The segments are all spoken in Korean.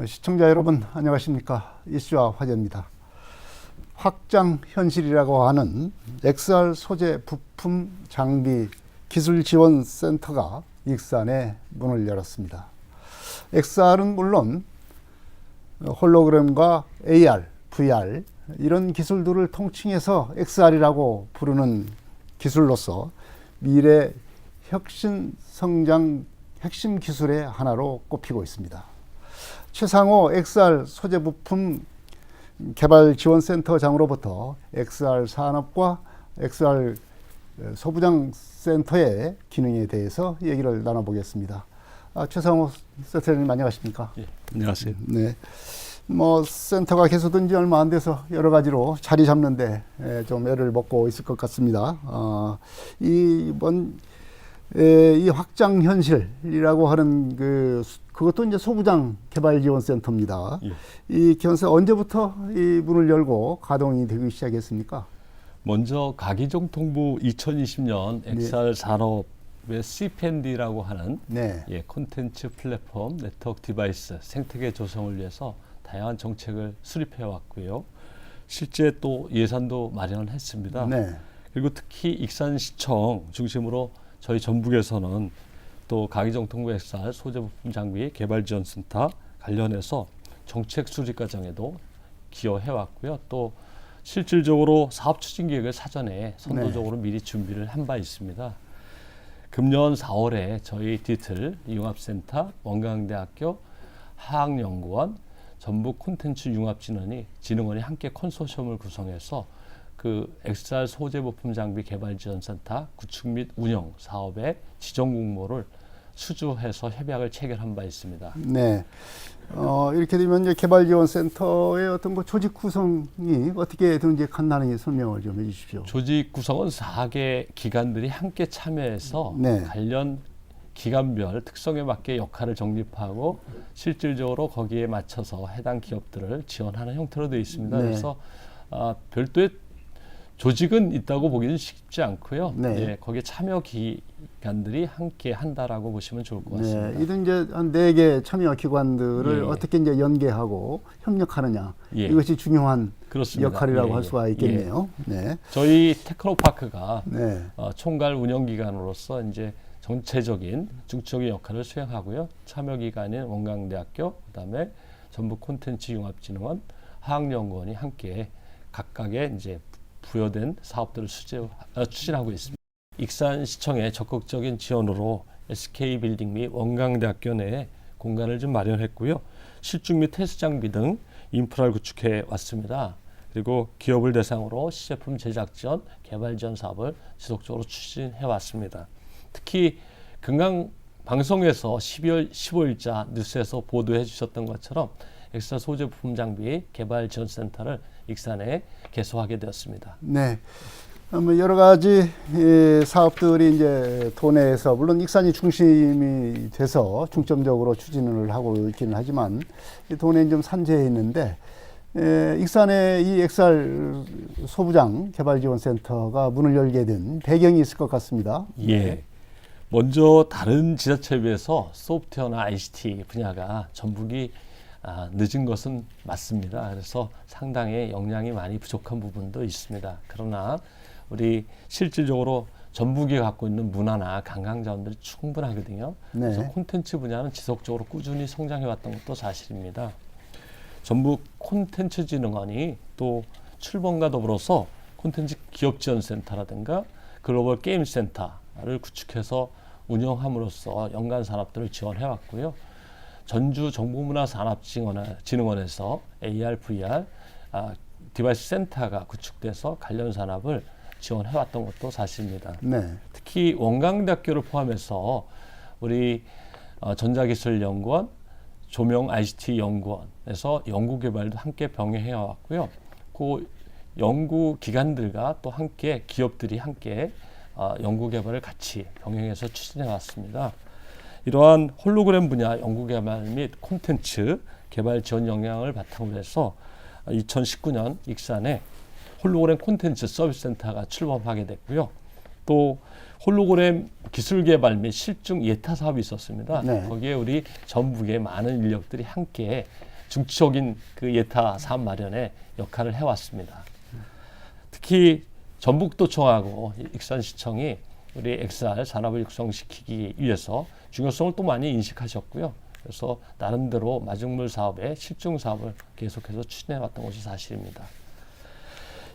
시청자 여러분 안녕하십니까. 이슈와 화제입니다. 확장 현실이라고 하는 XR 소재 부품 장비 기술 지원 센터가 익산에 문을 열었습니다. XR은 물론 홀로그램과 AR, VR 이런 기술들을 통칭해서 XR이라고 부르는 기술로서 미래 혁신 성장 핵심 기술의 하나로 꼽히고 있습니다. 최상호 XR 소재 부품 개발 지원센터장으로부터 XR 산업과 XR 소부장 센터의 기능에 대해서 얘기를 나눠보겠습니다. 최상호 센터장님 안녕하십니까? 예, 안녕하세요. 네. 센터가 개소된 지 얼마 안 돼서 여러 가지로 자리 잡는데 좀 애를 먹고 있을 것 같습니다. 이 확장 현실이라고 하는 그것도 이제 소부장 개발 지원 센터입니다. 예. 이 견센터 언제부터 이 문을 열고 가동이 되기 시작했습니까? 먼저 가기정통부 2020년 XR 산업의 CPND라고 하는 네. 콘텐츠 플랫폼 네트워크 디바이스 생태계 조성을 위해서 다양한 정책을 수립해 왔고요. 실제 또 예산도 마련을 했습니다. 네. 그리고 특히 익산시청 중심으로 저희 전북에서는 또 가기정통부 XR 소재부품 장비 개발지원센터 관련해서 정책 수립 과정에도 기여해 왔고요. 또 실질적으로 사업 추진 계획을 사전에 선도적으로 미리 준비를 한 바 있습니다. 금년 4월에 저희 디지털 융합센터, 원광대학교, 화학연구원, 전북 콘텐츠 융합진흥원이 함께 컨소시엄을 구성해서 XR 소재 부품 장비 개발 지원센터 구축 및 운영 사업의 지정 공모를 수주해서 협약을 체결한 바 있습니다. 네. 이렇게 되면 이제 개발 지원 센터의 어떤 조직 구성이 어떻게 되는지 간단하게 설명을 좀 해주십시오. 조직 구성은 4개 기관들이 함께 참여해서 네. 관련 기관별 특성에 맞게 역할을 정립하고 실질적으로 거기에 맞춰서 해당 기업들을 지원하는 형태로 되어 있습니다. 네. 그래서 별도의 조직은 있다고 보기는 쉽지 않고요. 네. 거기에 참여 기관들이 함께 한다라고 보시면 좋을 것 같습니다. 네, 이런 이제 한 4개 참여 기관들을 예. 어떻게 이제 연계하고 협력하느냐 예. 이것이 중요한 그렇습니다. 역할이라고 예, 할 수가 있겠네요. 예. 네. 저희 테크노파크가 네. 총괄 운영기관으로서 이제 전체적인 중적인 역할을 수행하고요. 참여 기관인 원광대학교, 그다음에 전북 콘텐츠 융합진흥원, 화학연구원이 함께 각각의 이제 부여된 사업들을 추진하고 있습니다. 익산시청의 적극적인 지원으로 SK빌딩 및 원광대학교 내에 공간을 좀 마련했고요. 실중 및 테스트 장비 등 인프라를 구축해 왔습니다. 그리고 기업을 대상으로 시제품 제작 지원, 개발 지원 사업을 지속적으로 추진해 왔습니다. 특히 금강 방송에서 12월 15일자 뉴스에서 보도해 주셨던 것처럼 엑스트라 소재 부품 장비 개발 지원 센터를 익산에 개소하게 되었습니다. 네. 여러 가지 사업들이 이제 도내에서 물론 익산이 중심이 돼서 중점적으로 추진을 하고 있기는 하지만 도내는 좀 산재해 있는데 익산의 이 XR 소부장 개발지원센터가 문을 열게 된 배경이 있을 것 같습니다. 예. 먼저 다른 지자체에 비해서 소프트웨어나 ICT 분야가 전북이 늦은 것은 맞습니다. 그래서 상당히 역량이 많이 부족한 부분도 있습니다. 그러나 우리 실질적으로 전북이 갖고 있는 문화나 관광 자원들이 충분하거든요. 네. 그래서 콘텐츠 분야는 지속적으로 꾸준히 성장해왔던 것도 사실입니다. 전북 콘텐츠진흥원이 또 출범과 더불어서 콘텐츠 기업지원센터라든가 글로벌 게임센터를 구축해서 운영함으로써 연간 산업들을 지원해왔고요. 전주 정보문화산업진흥원에서 AR, VR 디바이스 센터가 구축돼서 관련 산업을 지원해왔던 것도 사실입니다. 네. 특히 원광대학교를 포함해서 우리 전자기술연구원, 조명 ICT 연구원에서 연구개발도 함께 병행해 왔고요. 그 연구 기관들과 또 함께 기업들이 함께 연구개발을 같이 병행해서 추진해 왔습니다. 이러한 홀로그램 분야 연구개발 및 콘텐츠 개발 지원 역량을 바탕으로 해서 2019년 익산에 홀로그램 콘텐츠 서비스 센터가 출범하게 됐고요. 또 홀로그램 기술 개발 및 실증 예타 사업이 있었습니다. 네. 거기에 우리 전북의 많은 인력들이 함께 중추적인 그 예타 사업 마련에 역할을 해왔습니다. 특히 전북도청하고 익산시청이 우리 XR 산업을 육성시키기 위해서 중요성을 또 많이 인식하셨고요. 그래서 나름대로 마중물 사업의 실증 사업을 계속해서 추진해왔던 것이 사실입니다.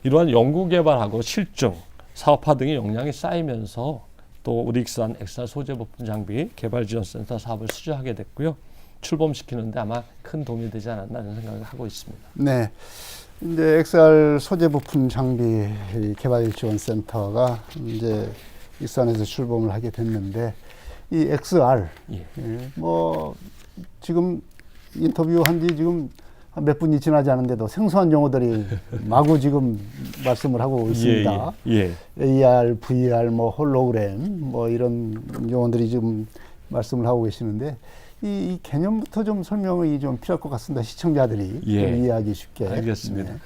이러한 연구개발하고 실증, 사업화 등의 역량이 쌓이면서 또 우리 익산 XR 소재 부품 장비 개발지원센터 사업을 수주하게 됐고요. 출범시키는데 아마 큰 도움이 되지 않았나 이런 생각을 하고 있습니다. 네. 이제 XR 소재 부품 장비 개발 지원 센터가 이제 익산에서 출범을 하게 됐는데 이 XR 예. 뭐 지금 인터뷰한 지 지금 몇 분이 지나지 않은데도 생소한 용어들이 마구 지금 말씀을 하고 있습니다. 예. AR, VR, 뭐 홀로그램 뭐 이런 용어들이 지금 말씀을 하고 계시는데 이 개념부터 좀 설명이 좀 필요할 것 같습니다. 시청자들이 좀 이해하기 쉽게. 알겠습니다. 네.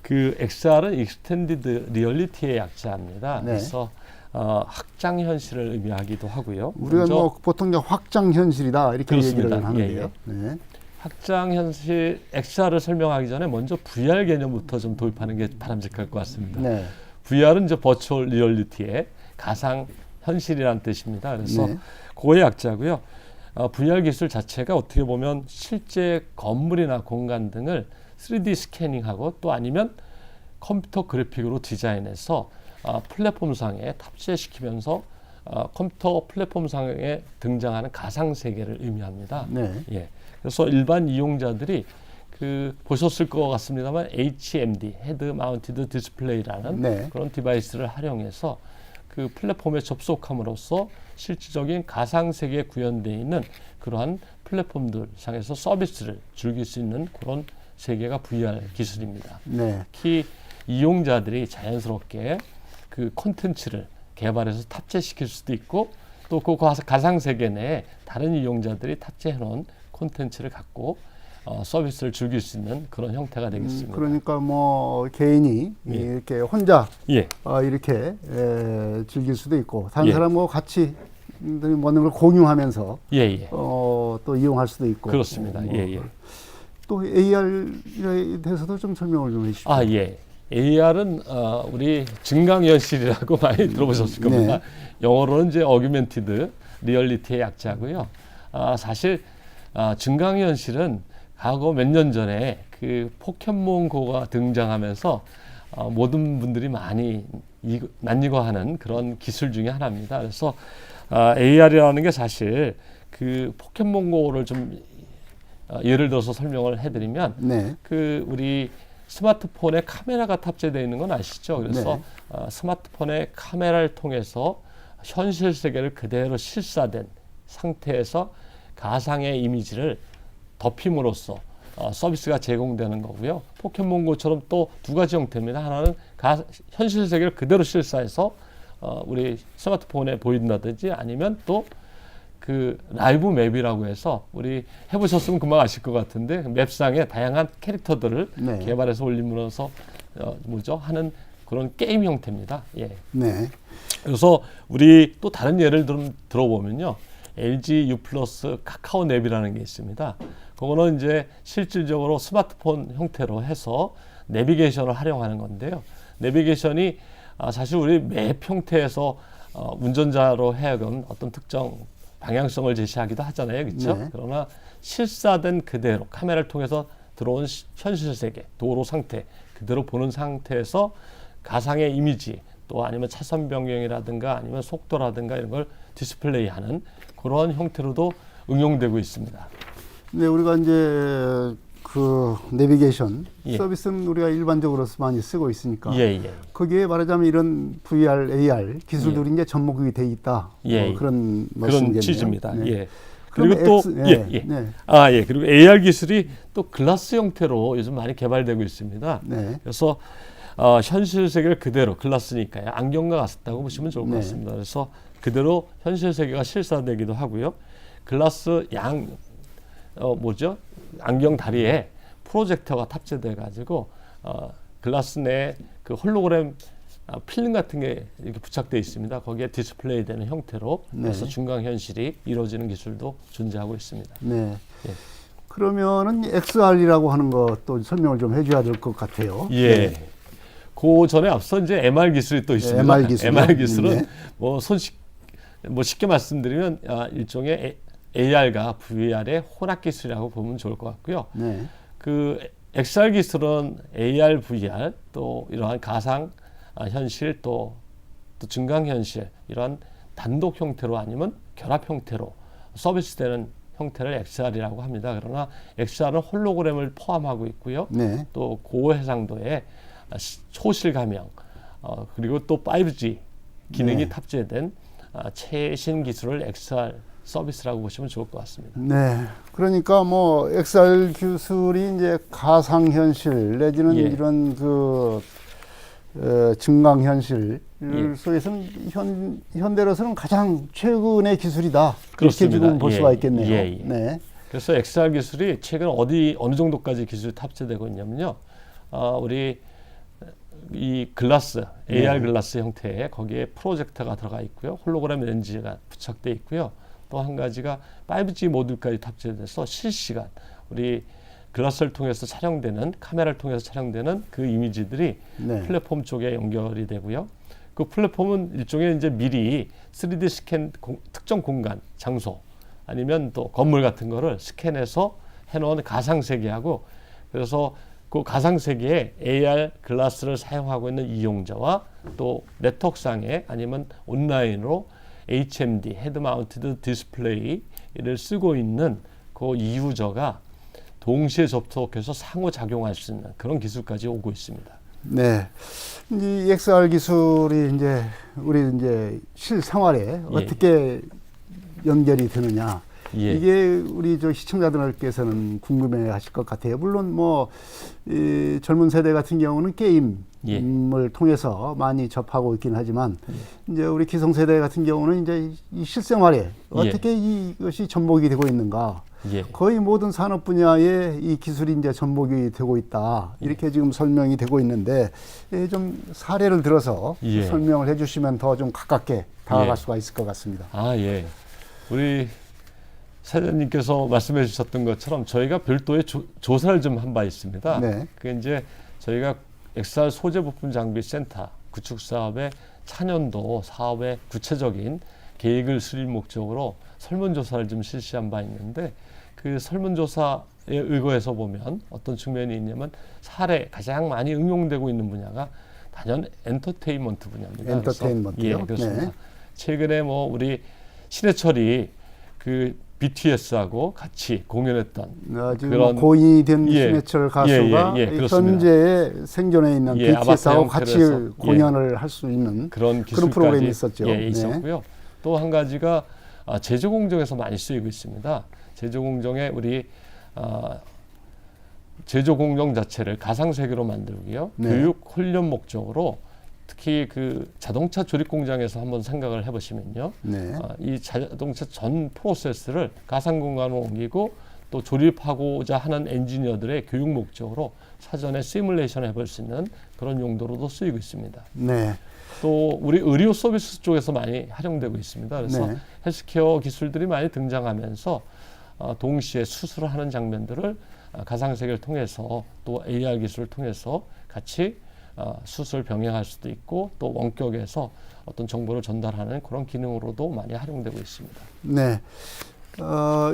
그 XR은 익스텐디드 리얼리티의 약자입니다. 네. 그래서 확장 현실을 의미하기도 하고요. 우리가 먼저 뭐 보통 이제 확장 현실이다 이렇게 그렇습니다. 얘기를 하는데요. 예, 네. 확장 현실 XR을 설명하기 전에 먼저 VR 개념부터 좀 도입하는 게 바람직할 것 같습니다. 네. VR은 이제 버추얼 리얼리티의 가상 현실이라는 뜻입니다. 그래서 네. 그거의 약자고요. VR 기술 자체가 어떻게 보면 실제 건물이나 공간 등을 3D 스캐닝하고 또 아니면 컴퓨터 그래픽으로 디자인해서 플랫폼상에 탑재시키면서 컴퓨터 플랫폼상에 등장하는 가상 세계를 의미합니다. 네. 예. 그래서 일반 이용자들이 보셨을 것 같습니다만 HMD, 헤드 마운티드 디스플레이라는 네. 그런 디바이스를 활용해서 그 플랫폼에 접속함으로써 실질적인 가상 세계에 구현되어 있는 그러한 플랫폼들 상에서 서비스를 즐길 수 있는 그런 세계가 VR 기술입니다. 네. 특히 이용자들이 자연스럽게 그 콘텐츠를 개발해서 탑재시킬 수도 있고 또 그 가상 세계 내에 다른 이용자들이 탑재해 놓은 콘텐츠를 갖고 서비스를 즐길 수 있는 그런 형태가 되겠습니다. 그러니까 뭐 개인이 예. 이렇게 혼자 예, 이렇게 즐길 수도 있고 다른 예. 사람하고 같이 먹는 걸 공유하면서 예, 예. 또 이용할 수도 있고 그렇습니다. 뭐 예, 예. 또 AR에 대해서도 좀 설명을 좀 해주십시오. 아, 예. AR은 우리 증강현실이라고 많이 들어보셨을 겁니다. 네. 영어로는 이제 어규멘티드 리얼리티의 약자고요. 사실 증강현실은 과거 몇 년 전에 그 포켓몬고가 등장하면서 모든 분들이 많이 낯익어하는 그런 기술 중에 하나입니다. 그래서 AR이라는 게 사실 그 포켓몬고를 좀 예를 들어서 설명을 해드리면 네. 그 우리 스마트폰에 카메라가 탑재되어 있는 건 아시죠? 그래서 네. 스마트폰의 카메라를 통해서 현실 세계를 그대로 실사된 상태에서 가상의 이미지를 덮임으로써 서비스가 제공되는 거고요. 포켓몬고처럼 또 두 가지 형태입니다. 하나는 현실 세계를 그대로 실사해서 우리 스마트폰에 보인다든지 아니면 또 그 라이브 맵이라고 해서 우리 해보셨으면 금방 아실 것 같은데 맵상에 다양한 캐릭터들을 네. 개발해서 올림으로써 하는 그런 게임 형태입니다. 예. 네. 그래서 우리 또 다른 예를 들어보면요. LG U 플러스 카카오 냅이라는 게 있습니다. 그거는 이제 실질적으로 스마트폰 형태로 해서 내비게이션을 활용하는 건데요. 내비게이션이 사실 우리 맵 형태에서 운전자로 하여금 어떤 특정 방향성을 제시하기도 하잖아요. 그렇죠? 네. 그러나 실사된 그대로 카메라를 통해서 들어온 현실 세계, 도로 상태 그대로 보는 상태에서 가상의 이미지 또 아니면 차선 변경이라든가 아니면 속도라든가 이런 걸 디스플레이하는 그런 형태로도 응용되고 있습니다. 네, 우리가 이제 그 내비게이션 예. 서비스는 우리가 일반적으로 많이 쓰고 있으니까 예. 거기에 말하자면 이런 VR, AR 기술들이 이제 접목이 돼 있다. 예. 그런 말씀이겠네요. 그런 취지입니다. 네. 예. 그럼 그리고 또 X, 예. 네. 예. 그리고 AR 기술이 또 글라스 형태로 요즘 많이 개발되고 있습니다. 네. 그래서 현실 세계를 그대로 글라스니까요. 안경과 같다고 보시면 좋을 것 네. 같습니다. 그래서 그대로 현실 세계가 실사되기도 하고요. 글라스 안경 다리에 프로젝터가 탑재돼 가지고 글라스 내에 그 홀로그램 필름 같은 게 이렇게 부착되어 있습니다. 거기에 디스플레이 되는 형태로 그래서 네. 중강 현실이 이루어지는 기술도 존재하고 있습니다. 네. 예. 그러면은 XR이라고 하는 것도 설명을 좀 해줘야 될 것 같아요. 예. 그 전에 앞서 이제 MR 기술이 또 있습니다. MR 기술이요? MR 기술은 네. 뭐 쉽게 말씀드리면 일종의 AR과 VR의 혼합 기술이라고 보면 좋을 것 같고요. 네. 그 XR 기술은 AR, VR 또 이러한 가상 현실 또 증강 현실 이러한 단독 형태로 아니면 결합 형태로 서비스되는 형태를 XR이라고 합니다. 그러나 XR은 홀로그램을 포함하고 있고요. 네. 또 고해상도의 초실감형 그리고 또 5G 기능이 네. 탑재된 최신 기술을 XR 서비스라고 보시면 좋을 것 같습니다. 네. 그러니까 뭐 XR 기술이 이제 가상 현실 내지는 예. 이런 증강 현실 예. 속에서는 현대로서는 가장 최근의 기술이다. 이렇게 그렇습니다. 지금 볼 예. 수가 있겠네요. 예, 예. 네. 그래서 XR 기술이 최근 어느 정도까지 기술이 탑재되고 있냐면요. 우리 이 글라스, AR 글라스 형태의 거기에 프로젝터가 들어가 있고요. 홀로그램 렌즈가 부착되어 있고요. 또 한 가지가 5G 모듈까지 탑재돼서 실시간 우리 글라스를 통해서 촬영되는 카메라를 통해서 촬영되는 그 이미지들이 네. 플랫폼 쪽에 연결이 되고요. 그 플랫폼은 일종의 이제 미리 3D 스캔 특정 공간, 장소 아니면 또 건물 같은 거를 스캔해서 해놓은 가상 세계하고 그래서 그 가상 세계에 AR 글라스를 사용하고 있는 이용자와 또 네트워크상에 아니면 온라인으로 HMD 헤드 마운티드 디스플레이를 쓰고 있는 그 이유저가 동시에 접속해서 상호작용할 수 있는 그런 기술까지 오고 있습니다. 네. 이 XR 기술이 이제 우리 이제 실생활에 어떻게 연결이 되느냐. 예. 이게 우리 저 시청자들께서는 궁금해 하실 것 같아요. 물론 뭐, 이 젊은 세대 같은 경우는 게임을 통해서 많이 접하고 있긴 하지만, 이제 우리 기성세대 같은 경우는 이제 이 실생활에 어떻게 이것이 접목이 되고 있는가. 예. 거의 모든 산업 분야에 이 기술이 이제 접목이 되고 있다. 이렇게 지금 설명이 되고 있는데, 좀 사례를 들어서 예. 설명을 해 주시면 더 좀 가깝게 다가갈 예. 수가 있을 것 같습니다. 예. 우리 사장님께서 말씀해 주셨던 것처럼 저희가 별도의 조사를 좀 한 바 있습니다. 네. 그게 이제 저희가 XR 소재 부품 장비 센터 구축 사업의 차년도 사업의 구체적인 계획을 수립 목적으로 설문조사를 좀 실시한 바 있는데 그 설문조사에 의거해서 보면 어떤 측면이 있냐면 사례 가장 많이 응용되고 있는 분야가 단연 엔터테인먼트 분야입니다. 엔터테인먼트요? 예, 그렇습니다. 네. 최근에 뭐 우리 신해철이 그 BTS하고 같이 공연했던 지금 그런 고인이 된 예, 신해철 가수가 그렇습니다. 현재 생존해 있는 BTS하고 아바타 같이 형태로 공연을 할 수 있는 그런 기술까지 프로그램이 있었죠. 있었고요. 또 한 가지가 제조 공정에서 많이 쓰이고 있습니다. 제조 공정에 우리 제조 공정 자체를 가상 세계로 만들고요. 네. 교육 훈련 목적으로 특히 그 자동차 조립 공장에서 한번 생각을 해보시면요. 네. 이 자동차 전 프로세스를 가상 공간으로 옮기고 또 조립하고자 하는 엔지니어들의 교육 목적으로 사전에 시뮬레이션 해볼 수 있는 그런 용도로도 쓰이고 있습니다. 네. 또 우리 의료 서비스 쪽에서 많이 활용되고 있습니다. 그래서 네. 헬스케어 기술들이 많이 등장하면서 동시에 수술을 하는 장면들을 가상세계를 통해서 또 AR 기술을 통해서 같이 수술 병행할 수도 있고 또 원격에서 어떤 정보를 전달하는 그런 기능으로도 많이 활용되고 있습니다. 네.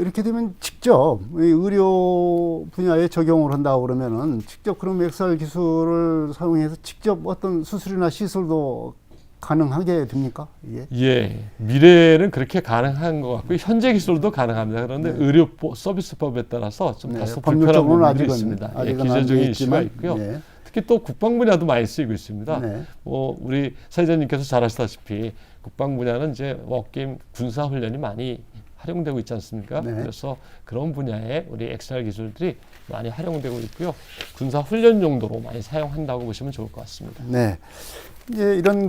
이렇게 되면 직접 이 의료 분야에 적용을 한다고 그러면은 직접 그럼 XR 기술을 사용해서 직접 어떤 수술이나 시술도 가능하게 됩니까? 예, 미래는 그렇게 가능한 것 같고 현재 기술도 가능합니다. 그런데 의료 서비스법에 따라서 좀 다소 불편한 부분들이 있습니다. 기술적인 이슈가 있고요. 네. 특히 또 국방 분야도 많이 쓰이고 있습니다. 네. 우리 사회자님께서 잘 아시다시피 국방 분야는 이제 워게임 군사 훈련이 많이 활용되고 있지 않습니까? 네. 그래서 그런 분야에 우리 XR 기술들이 많이 활용되고 있고요. 군사 훈련 용도로 많이 사용한다고 보시면 좋을 것 같습니다. 네. 이제 이런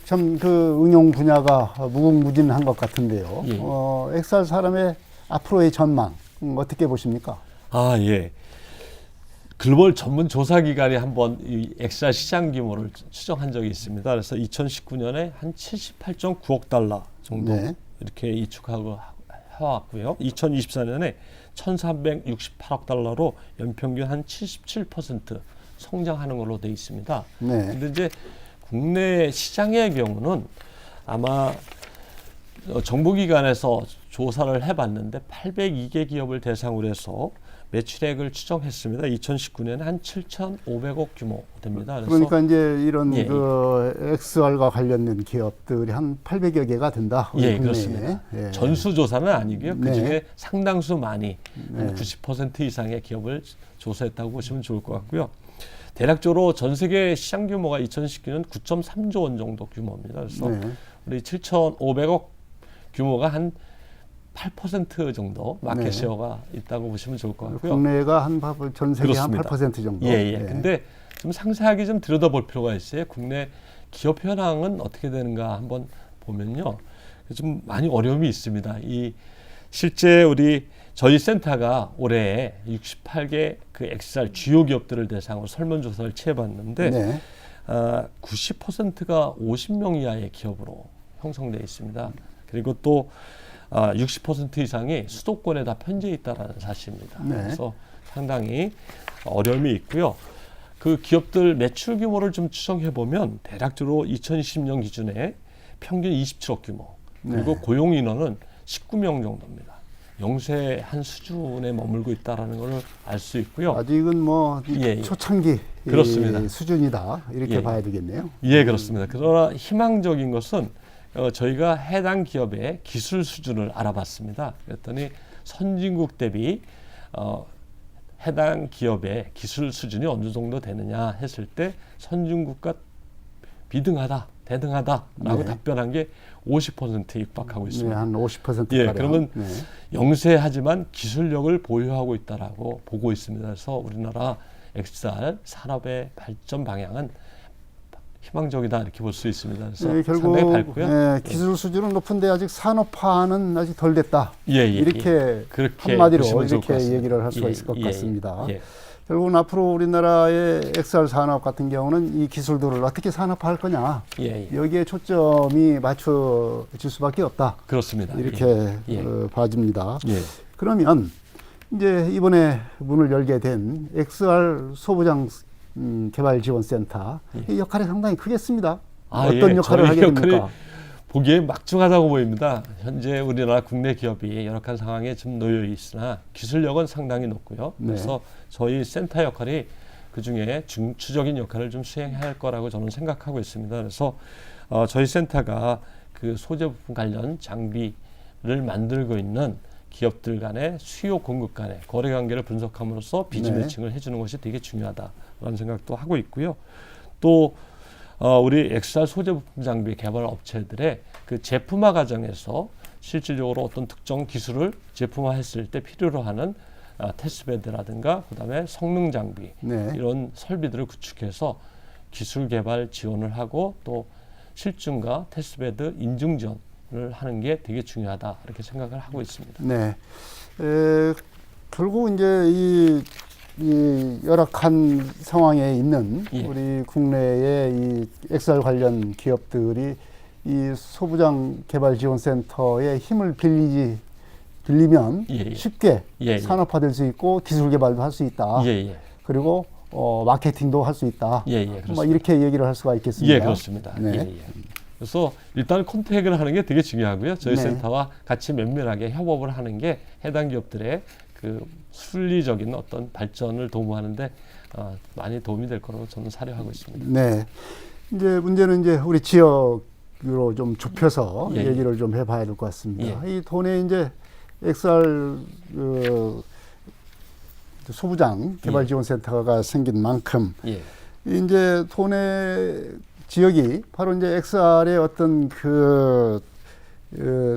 참 응용 분야가 무궁무진한 것 같은데요. 예. XR 사람의 앞으로의 전망 어떻게 보십니까? 예. 글로벌 전문 조사 기관이 한번 이 XR 시장 규모를 추정한 적이 있습니다. 그래서 2019년에 한 78.9억 달러 정도 네. 이렇게 예측하고 해왔고요. 2024년에 1,368억 달러로 연평균 한 77% 성장하는 걸로 돼 있습니다. 네. 근데 이제 국내 시장의 경우는 아마 정부기관에서 조사를 해봤는데 802개 기업을 대상으로 해서 매출액을 추정했습니다. 2019년에 한 7,500억 규모 됩니다. 그래서 그러니까 이제 이런 예, 그 XR과 관련된 기업들이 한 800여 개가 된다. 우리 예, 국내에. 그렇습니다. 예. 전수조사는 아니고요. 네. 그중에 상당수 많이 한 네. 90% 이상의 기업을 조사했다고 보시면 좋을 것 같고요. 대략적으로 전 세계 시장 규모가 2019년 9.3조 원 정도 규모입니다. 그래서 네. 우리 7,500억 규모가 한 8% 정도 마켓 네. 쉐어가 있다고 보시면 좋을 것 같고요. 국내가 전 세계 그렇습니다. 한 8% 정도. 예, 예. 근데 좀 상세하게 좀 들여다볼 필요가 있어요. 국내 기업 현황은 어떻게 되는가 한번 보면요. 좀 많이 어려움이 있습니다. 이 실제 저희 센터가 올해 68개 그 XR 주요 기업들을 대상으로 설문조사를 취해봤는데 네. 90%가 50명 이하의 기업으로 형성되어 있습니다. 그리고 또 60% 이상이 수도권에 다 편재해 있다는 사실입니다. 네. 그래서 상당히 어려움이 있고요. 그 기업들 매출 규모를 좀 추정해 보면 대략적으로 2020년 기준에 평균 27억 규모, 그리고 네. 고용 인원은 19명 정도입니다. 영세한 수준에 머물고 있다라는 걸 알 수 있고요. 아직은 뭐 예, 예. 초창기 그렇습니다. 수준이다 이렇게 예. 봐야 되겠네요. 예, 그렇습니다. 그러나 희망적인 것은 저희가 해당 기업의 기술 수준을 알아봤습니다. 그랬더니 선진국 대비 해당 기업의 기술 수준이 어느 정도 되느냐 했을 때 선진국과 비등하다, 대등하다라고 네. 답변한 게 50%에 육박하고 네, 있습니다. 한 50% 예, 가량. 그러면 네. 영세하지만 기술력을 보유하고 있다라고 보고 있습니다. 그래서 우리나라 XR 산업의 발전 방향은 희망적이다 이렇게 볼 수 있습니다. 그래서 네, 상당히 결국 밝고요. 기술 수준은 높은데 아직 산업화는 아직 덜 됐다. 예, 예, 이렇게 그렇게 한마디로 보시면 좋을 것 이렇게 같습니다. 얘기를 할 수가 예, 있을 것 예, 같습니다. 예. 결국은 앞으로 우리나라의 XR 산업 같은 경우는 이 기술들을 어떻게 산업화할 거냐 예, 예. 여기에 초점이 맞춰질 수밖에 없다. 그렇습니다. 이렇게 예. 봐집니다. 예. 그러면 이제 이번에 문을 열게 된 XR 소부장 개발지원센터 이 역할이 상당히 크겠습니다. 어떤 역할을 저희 하게 역할이 됩니까? 보기에 막중하다고 보입니다. 현재 우리나라 국내 기업이 열악한 상황에 좀 놓여 있으나 기술력은 상당히 높고요. 네. 그래서 저희 센터 역할이 그 중에 중추적인 역할을 좀 수행해야 할 거라고 저는 생각하고 있습니다. 그래서 저희 센터가 그 소재 부품 관련 장비를 만들고 있는 기업들 간의 수요 공급 간의 거래 관계를 분석함으로써 비즈 네. 매칭을 해주는 것이 되게 중요하다라는 생각도 하고 있고요. 또 우리 XR 소재 부품 장비 개발 업체들의 그 제품화 과정에서 실질적으로 어떤 특정 기술을 제품화했을 때 필요로 하는 테스트베드라든가 그다음에 성능 장비 네. 이런 설비들을 구축해서 기술 개발 지원을 하고 또 실증과 테스트베드 인증 지원을 하는 게 되게 중요하다 이렇게 생각을 하고 있습니다. 네. 결국 이제 이 열악한 상황에 있는 예. 우리 국내의 이 XR 관련 기업들이 이 소부장 개발지원센터의 힘을 빌리면 예, 예. 쉽게 예, 예. 산업화될 수 있고 기술 개발도 할 수 있다. 예, 예. 그리고 마케팅도 할 수 있다. 예, 예. 뭐 그렇습니다. 이렇게 얘기를 할 수가 있겠습니다. 예, 그렇습니다. 네. 예, 예. 그래서 일단 컨택을 하는 게 되게 중요하고요. 저희 네. 센터와 같이 면밀하게 협업을 하는 게 해당 기업들의 그 순리적인 어떤 발전을 도모하는데 많이 도움이 될 거라고 저는 사료하고 있습니다. 네. 이제 문제는 이제 우리 지역으로 좀 좁혀서 예, 예. 얘기를 좀 해봐야 될 것 같습니다. 예. 이 돈에 이제 XR 소부장 개발지원센터가 생긴 만큼 예, 이제 돈의 지역이 바로 이제 XR의 어떤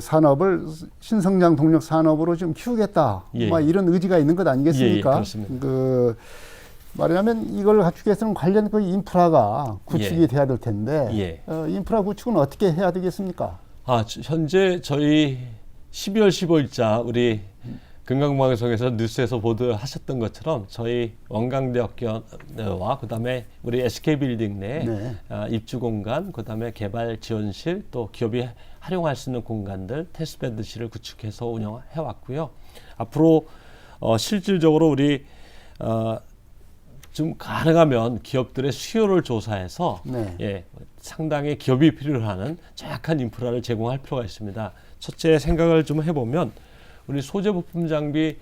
산업을 신성장 동력 산업으로 좀 키우겠다. 예. 막 이런 의지가 있는 것 아니겠습니까? 예, 예, 그렇습니다. 말하자면 이걸 갖추기 위해서는 관련 그 인프라가 구축이 예. 돼야 될 텐데 예. 인프라 구축은 어떻게 해야 되겠습니까? 현재 저희 12월 15일자 우리 금강방송에서 뉴스에서 보도하셨던 것처럼 저희 원광대학교와 그다음에 우리 SK빌딩 내 네. 입주 공간, 그다음에 개발 지원실, 또 기업이 활용할 수 있는 공간들, 테스트베드실을 구축해서 운영해 왔고요. 앞으로 실질적으로 우리 좀 가능하면 기업들의 수요를 조사해서 네. 예, 상당히 기업이 필요로 하는 정확한 인프라를 제공할 필요가 있습니다. 첫째 생각을 좀 해보면 우리 소재 부품 장비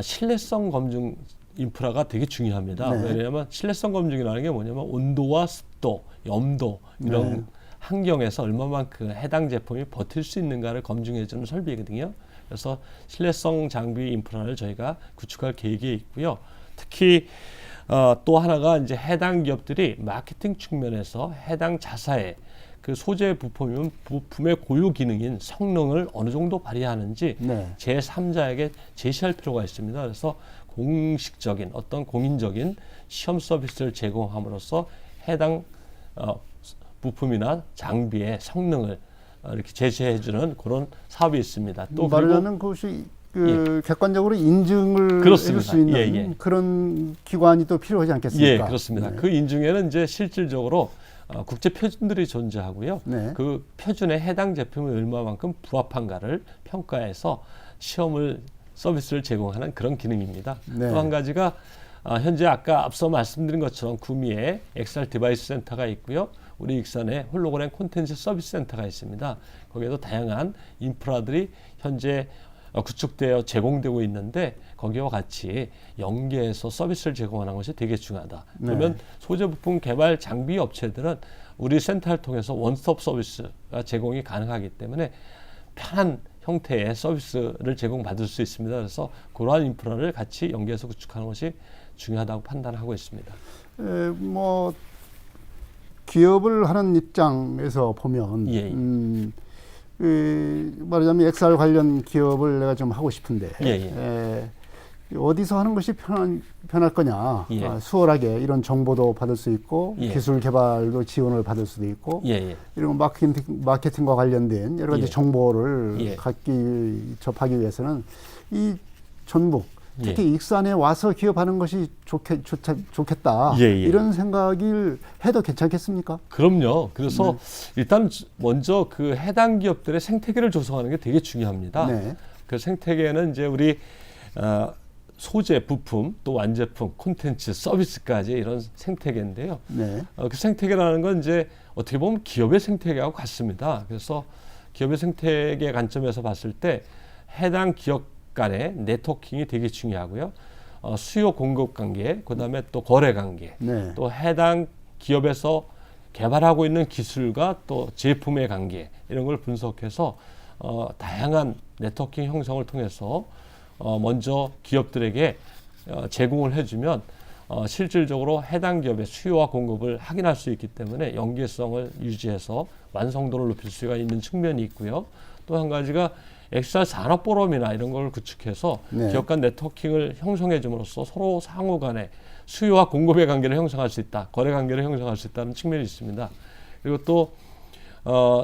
신뢰성 검증 인프라가 되게 중요합니다. 네. 왜냐하면 신뢰성 검증이라는 게 뭐냐면 온도와 습도, 염도 이런 네. 환경에서 얼마만큼 해당 제품이 버틸 수 있는가를 검증해주는 설비거든요. 그래서 신뢰성 장비 인프라를 저희가 구축할 계획이 있고요. 특히 또 하나가 이제 해당 기업들이 마케팅 측면에서 해당 자사의 그 소재 부품이면 부품의 고유 기능인 성능을 어느 정도 발휘하는지 네. 제3자에게 제시할 필요가 있습니다. 그래서 공식적인 어떤 공인적인 시험 서비스를 제공함으로써 해당 부품이나 장비의 성능을 이렇게 제시해주는 그런 사업이 있습니다. 또 말하자면 그것이 객관적으로 인증을 그렇습니다. 해줄 수 있는 예, 예. 그런 기관이 또 필요하지 않겠습니까? 예, 그렇습니다. 네. 그 인증에는 이제 실질적으로 국제 표준들이 존재하고요. 네. 그 표준에 해당 제품이 얼마만큼 부합한가를 평가해서 시험을 서비스를 제공하는 그런 기능입니다. 네. 또 한 가지가 현재 아까 앞서 말씀드린 것처럼 구미에 XR 디바이스 센터가 있고요. 우리 익산에 홀로그램 콘텐츠 서비스 센터가 있습니다. 거기에도 다양한 인프라들이 현재 구축되어 제공되고 있는데 거기와 같이 연계해서 서비스를 제공하는 것이 되게 중요하다. 네. 그러면 소재 부품 개발 장비 업체들은 우리 센터를 통해서 원스톱 서비스가 제공이 가능하기 때문에 편한 형태의 서비스를 제공받을 수 있습니다. 그래서 그러한 인프라를 같이 연계해서 구축하는 것이 중요하다고 판단하고 있습니다. 뭐 기업을 하는 입장에서 보면 예. 말하자면 XR 관련 기업을 내가 좀 하고 싶은데 예. 어디서 하는 것이 편할 거냐. 예. 수월하게 이런 정보도 받을 수 있고 예. 기술 개발도 지원을 받을 수도 있고 예. 이런 마케팅과 관련된 여러 가지 예. 정보를 예. 접하기 위해서는 이 전북 특히 예. 익산에 와서 기업하는 것이 좋겠다. 예, 예. 이런 생각을 해도 괜찮겠습니까? 그럼요. 그래서 일단 먼저 그 해당 기업들의 생태계를 조성하는 게 되게 중요합니다. 네. 그 생태계는 이제 우리 소재, 부품, 또 완제품, 콘텐츠, 서비스까지 이런 생태계인데요. 네. 그 생태계라는 건 이제 어떻게 보면 기업의 생태계하고 같습니다. 그래서 기업의 생태계 관점에서 봤을 때 해당 기업 간의 네트워킹이 되게 중요하고요. 수요 공급 관계, 그다음에 또 거래 관계, 네. 또 해당 기업에서 개발하고 있는 기술과 또 제품의 관계 이런 걸 분석해서 다양한 네트워킹 형성을 통해서 먼저 기업들에게 제공을 해주면 실질적으로 해당 기업의 수요와 공급을 확인할 수 있기 때문에 연계성을 유지해서 완성도를 높일 수가 있는 측면이 있고요. 또 한 가지가 XR 산업포럼이나 이런 걸 구축해서 네. 기업 간 네트워킹을 형성해 줌으로써 서로 상호 간에 수요와 공급의 관계를 형성할 수 있다. 거래 관계를 형성할 수 있다는 측면이 있습니다. 그리고 또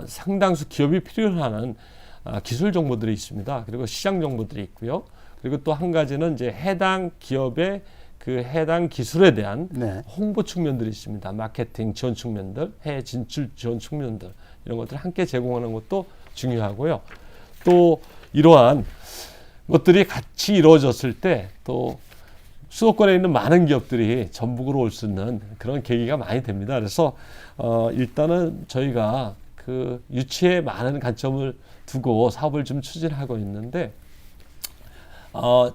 상당수 기업이 필요하는 기술 정보들이 있습니다. 그리고 시장 정보들이 있고요. 그리고 또 한 가지는 이제 해당 기업의 그 해당 기술에 대한 네. 홍보 측면들이 있습니다. 마케팅 지원 측면들, 해외 진출 지원 측면들 이런 것들을 함께 제공하는 것도 중요하고요. 또 이러한 것들이 같이 이루어졌을 때 또 수도권에 있는 많은 기업들이 전북으로 올 수 있는 그런 계기가 많이 됩니다. 그래서 일단은 저희가 그 유치에 많은 관점을 두고 사업을 좀 추진하고 있는데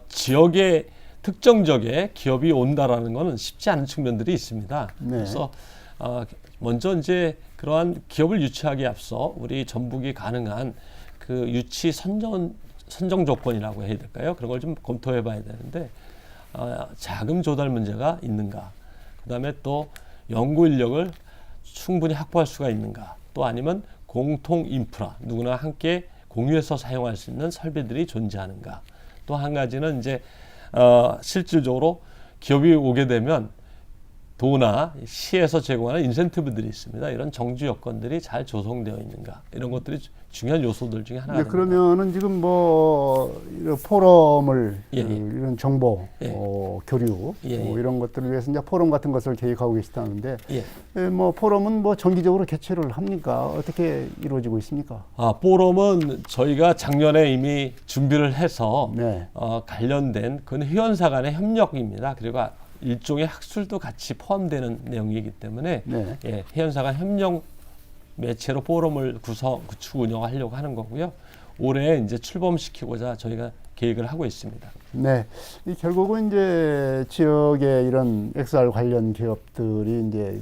지역의 특정 지역에 기업이 온다라는 것은 쉽지 않은 측면들이 있습니다. 네. 그래서 먼저 이제 그러한 기업을 유치하기에 앞서 우리 전북이 가능한 그 유치 선정 조건이라고 해야 될까요? 그런 걸 좀 검토해 봐야 되는데 자금 조달 문제가 있는가? 그다음에 또 연구 인력을 충분히 확보할 수가 있는가? 또 아니면 공통 인프라 누구나 함께 공유해서 사용할 수 있는 설비들이 존재하는가? 또 한 가지는 이제 실질적으로 기업이 오게 되면 도나 시에서 제공하는 인센티브들이 있습니다. 이런 정주 여건들이 잘 조성되어 있는가 이런 것들이 중요한 요소들 중에 하나가 네, 됩니다. 그러면은 지금 뭐 이런 포럼을 예, 예. 이런 정보 예. 교류 예, 예. 이런 것들을 위해서 이제 포럼 같은 것을 계획하고 계시다는데 예. 뭐 포럼은 뭐 정기적으로 개최를 합니까? 어떻게 이루어지고 있습니까? 포럼은 저희가 작년에 이미 준비를 해서 네. 관련된 그건 회원사 간의 협력입니다. 그리고 일종의 학술도 같이 포함되는 내용이기 때문에 네. 예, 회원사 간 협력 매체로 포럼을 구축 운영하려고 하는 거고요. 올해 이제 출범시키고자 저희가 계획을 하고 있습니다. 네, 결국은 이제 지역의 이런 XR 관련 기업들이 이제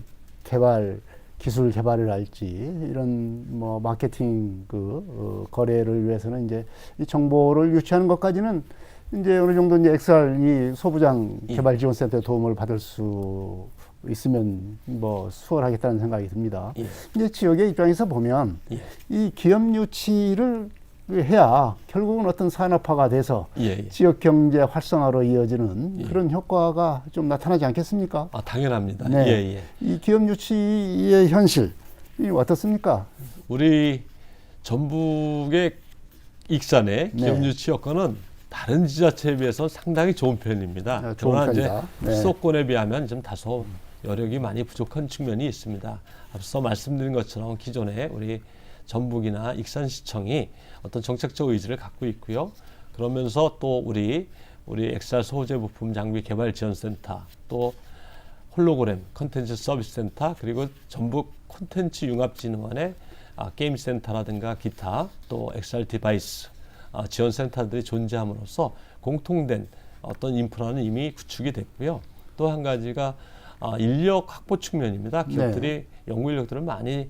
기술 개발을 할지 이런 뭐 마케팅 거래를 위해서는 이제 이 정보를 유치하는 것까지는 이제 어느 정도 이제 XR 이 소부장 개발 지원센터의 도움을 받을 수 있으면 뭐 수월하겠다는 생각이 듭니다. 예. 이제 지역의 입장에서 보면 예. 이 기업 유치를 해야 결국은 어떤 산업화가 돼서 예. 지역 경제 활성화로 이어지는 그런 효과가 좀 나타나지 않겠습니까? 당연합니다. 네. 예. 이 기업 유치의 현실 이 어떻습니까? 우리 전북의 익산의 네. 기업 유치 여건은 다른 지자체에 비해서 상당히 좋은 편입니다. 좋은 그러나 이제 편이다. 네. 수도권에 비하면 좀 다소 여력이 많이 부족한 측면이 있습니다. 앞서 말씀드린 것처럼 기존에 우리 전북이나 익산시청이 어떤 정책적 의지를 갖고 있고요. 그러면서 또 우리 XR 소재 부품 장비 개발 지원센터, 또 홀로그램 컨텐츠 서비스 센터, 그리고 전북 콘텐츠 융합진흥원의 게임 센터라든가 기타 또 XR 디바이스 지원 센터들이 존재함으로써 공통된 어떤 인프라는 이미 구축이 됐고요. 또 한 가지가 인력 확보 측면입니다. 기업들이 연구 인력들을 많이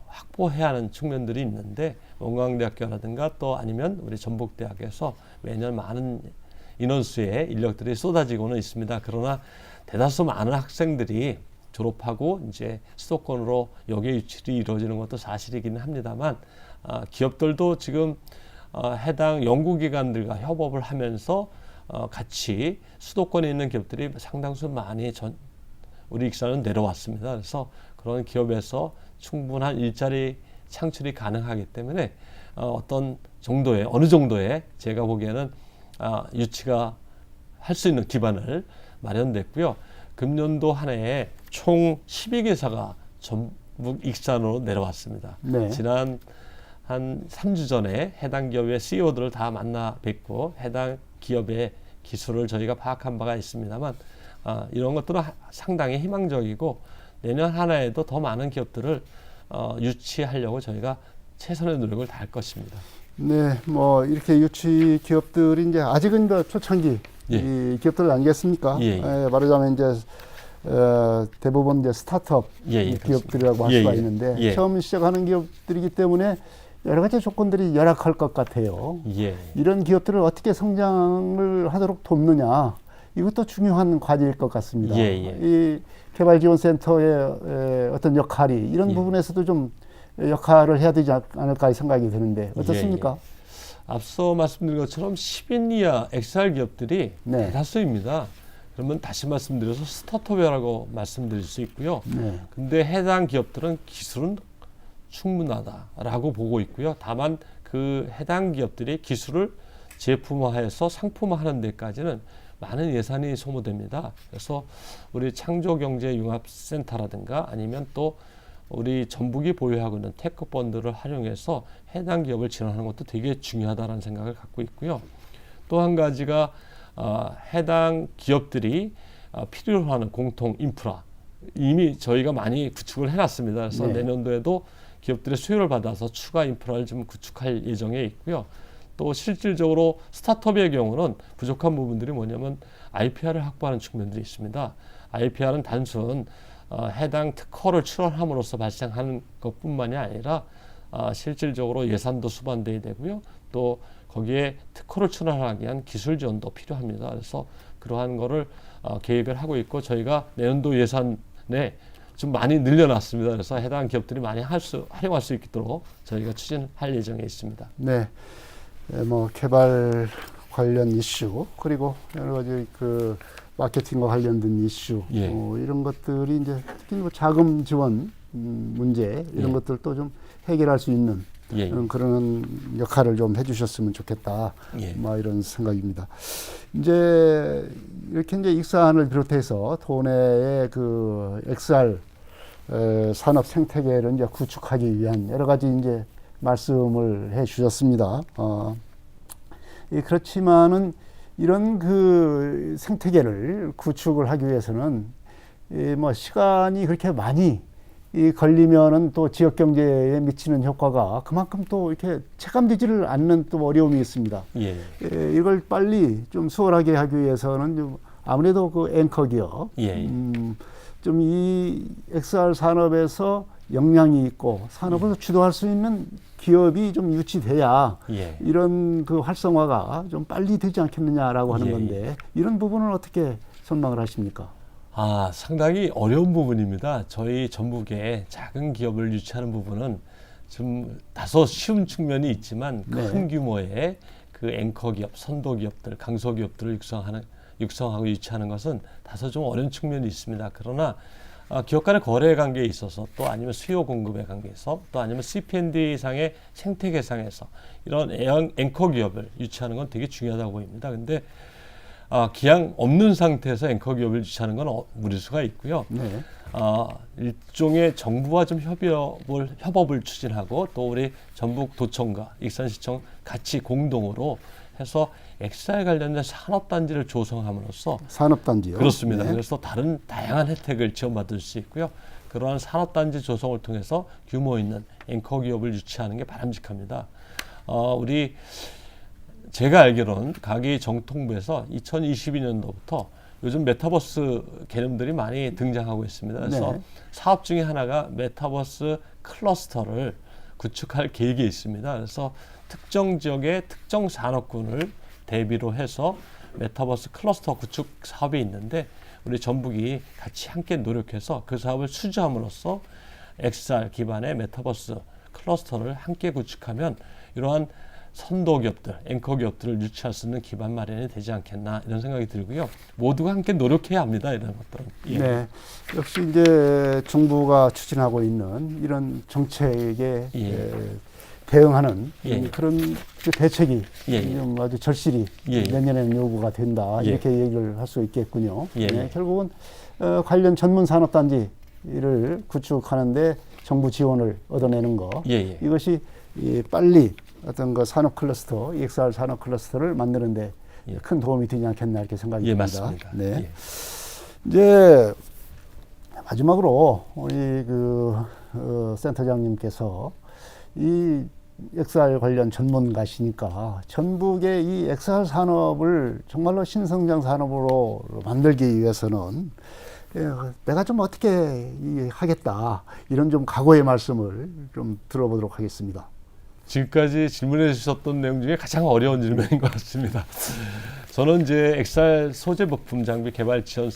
확보해야 하는 측면들이 있는데 원광대학교라든가 또 아니면 우리 전북대학에서 매년 많은 인원수의 인력들이 쏟아지고는 있습니다. 그러나 대다수 많은 학생들이 졸업하고 이제 수도권으로 역의 유치를 이루어지는 것도 사실이기는 합니다만 기업들도 지금 해당 연구기관들과 협업을 하면서 같이 수도권에 있는 기업들이 상당수 많이 우리 익산은 내려왔습니다. 그래서 그런 기업에서 충분한 일자리 창출이 가능하기 때문에 어느 정도의 제가 보기에는 유치가 할 수 있는 기반을 마련됐고요. 금년도 한 해에 총 12개사가 전북 익산으로 내려왔습니다. 네. 지난 한 3주 전에 해당 기업의 CEO들을 다 만나 뵙고 해당 기업의 기술을 저희가 파악한 바가 있습니다만 이런 것들은 상당히 희망적이고 내년 한 해에도 더 많은 기업들을 유치하려고 저희가 최선의 노력을 다할 것입니다. 네, 뭐 이렇게 유치 기업들이 이제 아직은 초창기 이 기업들 아니겠습니까? 말하자면 이제 대부분 이제 스타트업 기업들이라고 할 수가 있는데 처음 시작하는 기업들이기 때문에 여러 가지 조건들이 열악할 것 같아요. 이런 기업들을 어떻게 성장을 하도록 돕느냐 이것도 중요한 과제일 것 같습니다. 이 개발지원센터의 어떤 역할이 이런 부분에서도 좀 역할을 해야 되지 않을까 생각이 드는데 어떻습니까? 앞서 말씀드린 것처럼 10인 이하 XR 기업들이 대다수입니다. 그러면 다시 말씀드려서 스타트업이라고 말씀드릴 수 있고요. 근데 해당 기업들은 기술은 충분하다라고 보고 있고요. 다만 그 해당 기업들이 기술을 제품화해서 상품화하는 데까지는 많은 예산이 소모됩니다. 그래서 우리 창조경제융합센터라든가 아니면 또 우리 전북이 보유하고 있는 테크 펀드를 활용해서 해당 기업을 지원하는 것도 되게 중요하다는 생각을 갖고 있고요. 또 한 가지가 해당 기업들이 필요로 하는 공통 인프라 이미 저희가 많이 구축을 해놨습니다. 그래서 내년도에도 기업들의 수요를 받아서 추가 인프라를 좀 구축할 예정에 있고요. 또 실질적으로 스타트업의 경우는 부족한 부분들이 뭐냐면 IPR을 확보하는 측면들이 있습니다. IPR은 단순 해당 특허를 출원함으로써 발생하는 것뿐만이 아니라 실질적으로 예산도 수반돼야 되고요. 또 거기에 특허를 출원하기 위한 기술 지원도 필요합니다. 그래서 그러한 거를 계획을 하고 있고 저희가 내년도 예산에 좀 많이 늘려놨습니다. 그래서 해당 기업들이 많이 활용할 수 있도록 저희가 추진할 예정에 있습니다. 네, 뭐 개발 관련 이슈 그리고 여러 가지 그 마케팅과 관련된 이슈 예. 이런 것들이 이제 특히 뭐 자금 지원 문제 이런 예. 것들도 좀 해결할 수 있는 예. 그런 역할을 좀 해주셨으면 좋겠다. 예. 뭐 이런 생각입니다. 이제 이렇게 이제 익산을 비롯해서 도내의 그 XR 산업 생태계를 이제 구축하기 위한 여러 가지 이제 말씀을 해주셨습니다. 그렇지만은 이런 그 생태계를 구축을 하기 위해서는 뭐 시간이 그렇게 많이 걸리면은 또 지역 경제에 미치는 효과가 그만큼 또 이렇게 체감되지를 않는 또 어려움이 있습니다. 예. 이걸 빨리 좀 수월하게 하기 위해서는 좀 아무래도 그 앵커 기업, 예. 좀 이 XR 산업에서 역량이 있고 산업을 주도할 수 있는 기업이 좀 유치돼야 예. 이런 그 활성화가 좀 빨리 되지 않겠느냐라고 하는 예. 건데 이런 부분은 어떻게 전망을 하십니까? 상당히 어려운 부분입니다. 저희 전북의 작은 기업을 유치하는 부분은 좀 다소 쉬운 측면이 있지만 큰 규모의 그 앵커 기업, 선도 기업들, 강소 기업들을 육성하고 유치하는 것은 다소 좀 어려운 측면이 있습니다. 그러나 기업 간의 거래 관계에 있어서 또 아니면 수요 공급의 관계에서 또 아니면 CP&D 상의 생태계상에서 이런 앵커 기업을 유치하는 건 되게 중요하다고 보입니다. 근데 기왕 없는 상태에서 앵커 기업을 유치하는 건 무리수가 있고요. 네. 일종의 정부와 좀 협업을 추진하고 또 우리 전북도청과 익산시청 같이 공동으로 해서 XR 관련된 산업단지를 조성함으로써 산업단지요. 그렇습니다. 네. 그래서 다양한 혜택을 지원받을 수 있고요. 그러한 산업단지 조성을 통해서 규모 있는 앵커 기업을 유치하는 게 바람직합니다. 제가 알기로는 가기 정통부에서 2022년도부터 요즘 메타버스 개념들이 많이 등장하고 있습니다. 그래서 네. 사업 중에 하나가 메타버스 클러스터를 구축할 계획이 있습니다. 그래서 특정 지역의 특정 산업군을 대비로 해서 메타버스 클러스터 구축 사업이 있는데 우리 전북이 같이 함께 노력해서 그 사업을 수주함으로써 XR 기반의 메타버스 클러스터를 함께 구축하면 이러한 선도 기업들, 앵커 기업들을 유치할 수 있는 기반 마련이 되지 않겠나 이런 생각이 들고요. 모두가 함께 노력해야 합니다. 이런 것들은. 예. 네. 역시 이제 정부가 추진하고 있는 이런 정책에 대응하는 그런 그 대책이 좀 아주 절실히 내년에는 요구가 된다. 이렇게 얘기를 할 수 있겠군요. 네, 결국은 관련 전문 산업단지를 구축하는데 정부 지원을 얻어내는 거. 이것이 빨리 어떤 그 산업 클러스터, EXR 산업 클러스터를 만드는데 큰 도움이 되지 않겠나 이렇게 생각이 듭니다. 맞습니다. 네. 이제 마지막으로 우리 그 센터장님께서 이 XR 관련 전문가시니까 전북의 이 XR 산업을 정말로 신성장 산업으로 만들기 위해서는 내가 좀 어떻게 하겠다 이런 좀 각오의 말씀을 좀 들어보도록 하겠습니다. 지금까지 질문해 주셨던 내용 중에 가장 어려운 질문인 것 같습니다. 저는 이제 XR 소재 부품 장비 개발 지원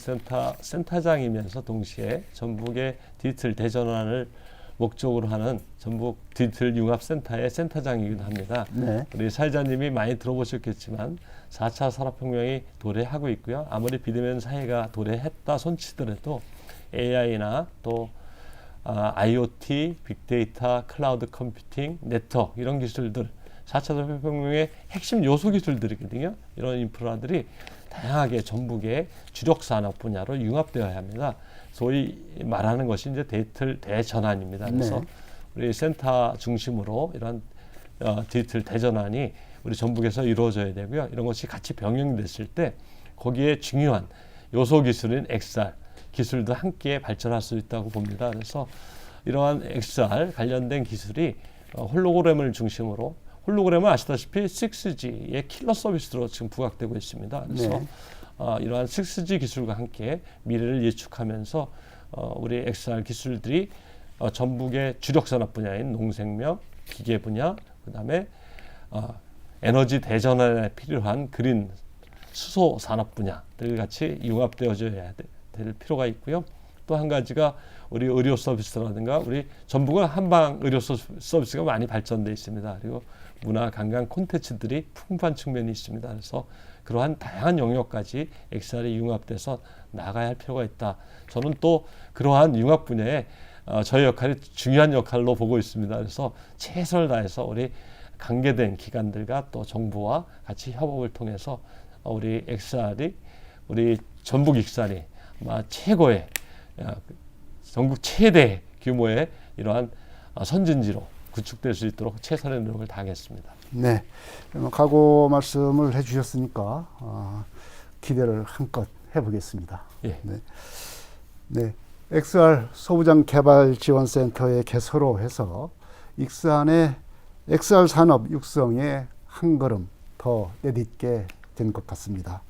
센터장이면서 동시에 전북의 디지털 대전환을 목적으로 하는 전북 디지털 융합센터의 센터장이기도 합니다. 네. 우리 사회자님이 많이 들어보셨겠지만 4차 산업혁명이 도래하고 있고요. 아무리 비대면 사회가 도래했다 손치더라도 AI나 또 IoT, 빅데이터, 클라우드 컴퓨팅, 네트워크 이런 기술들 4차 산업혁명의 핵심 요소 기술들이거든요. 이런 인프라들이 다양하게 전북의 주력 산업 분야로 융합되어야 합니다. 소위 말하는 것이 이제 디지털 대전환입니다. 그래서 우리 센터 중심으로 이런 디지털 대전환이 우리 전북에서 이루어져야 되고요. 이런 것이 같이 병행됐을 때 거기에 중요한 요소 기술인 XR 기술도 함께 발전할 수 있다고 봅니다. 그래서 이러한 XR 관련된 기술이 홀로그램을 중심으로 홀로그램은 아시다시피 6G의 킬러 서비스로 지금 부각되고 있습니다. 그래서 이러한 6G 기술과 함께 미래를 예측하면서 우리 XR 기술들이 전북의 주력 산업 분야인 농생명, 기계 분야, 그다음에 에너지 대전환에 필요한 그린 수소 산업 분야들 같이 융합되어져야 될 필요가 있고요. 또 한 가지가 우리 의료 서비스라든가 우리 전북은 한방 의료 서비스가 많이 발전돼 있습니다. 그리고 문화 관광 콘텐츠들이 풍부한 측면이 있습니다. 그래서 그러한 다양한 영역까지 XR이 융합돼서 나가야 할 필요가 있다. 저는 또 그러한 융합 분야에 저의 역할이 중요한 역할로 보고 있습니다. 그래서 최선을 다해서 우리 관계된 기관들과 또 정부와 같이 협업을 통해서 우리 XR이 우리 전북 익산이 아마 최고의 전국 최대 규모의 이러한 선진지로 구축될 수 있도록 최선의 노력을 다하겠습니다. 네, 각오 말씀을 해주셨으니까 기대를 한껏 해보겠습니다. 예. 네. 네, XR 소부장 개발 지원센터의 개소로 해서 익산의 XR 산업 육성에 한 걸음 더 내딛게 된 것 같습니다.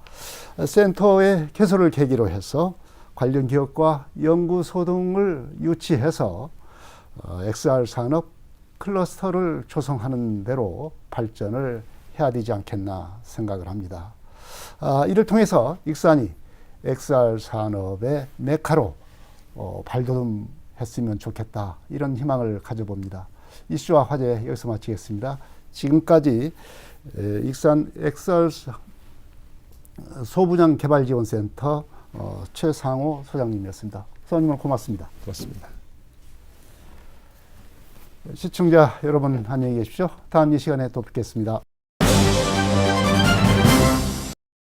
센터의 개소를 계기로 해서 관련 기업과 연구소 등을 유치해서 XR 산업 클러스터를 조성하는 대로 발전을 해야 되지 않겠나 생각을 합니다. 이를 통해서 익산이 XR 산업의 메카로 발돋움했으면 좋겠다, 이런 희망을 가져봅니다. 이슈와 화제 여기서 마치겠습니다. 지금까지 익산 XR 소부장 개발지원센터 최상호 소장님이었습니다. 소장님을 고맙습니다. 고맙습니다. 시청자 여러분 안녕히 계십시오. 다음 이 시간에 또 뵙겠습니다.